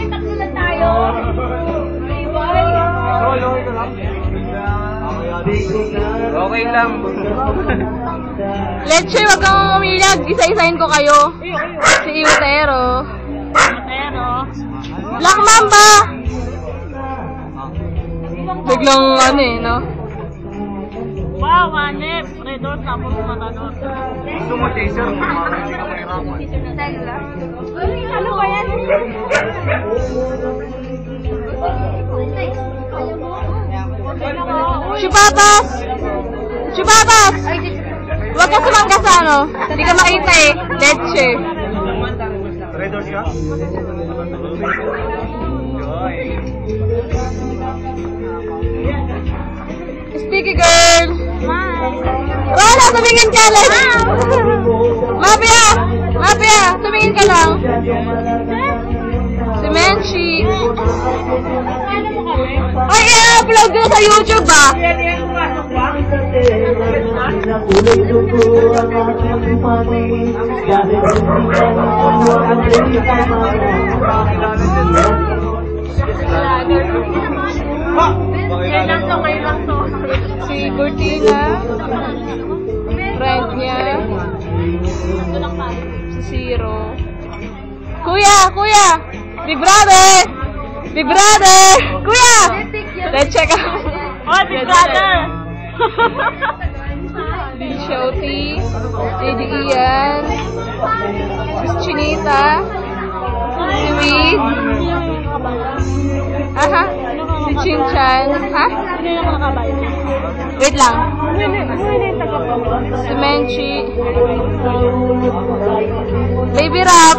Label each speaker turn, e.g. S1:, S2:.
S1: Tatlo na tayo.
S2: Okay lang.
S3: Leche, wag kang umilag. Isa-isahin ko kayo. Si Iutero. Black Mamba! Biglang ano eh, no?
S1: Wow, hanep. Redor, tapos matador.
S2: Gusto mo, Chaser? Hindi ka mahirapan.
S1: Ano ba yan?
S3: Chupapas! Chupapas! Huwag ka sumangga sa ano. Hindi ka makita eh. Leche.
S2: Redor ka?
S3: Sticky girl! Rola, tumingin ka lang! Mafia! Mafia! Tumingin ka lang! Si Menchi! Ay, i-upload ko sa YouTube ba? Si Cortina, friend niya, si Zero. Kuya! Kuya! Big brother! Big brother! Kuya! Let's check out.
S1: Oh, big brother!
S3: Lil Shouty, Lady Ian, Miss Chinita, si Wig, aha, si Chinchan, ha?
S1: Ano yung mga kabay?
S3: Wait lang.
S1: Ano yung taga-pabon?
S3: Si Menchi, Baby Rap,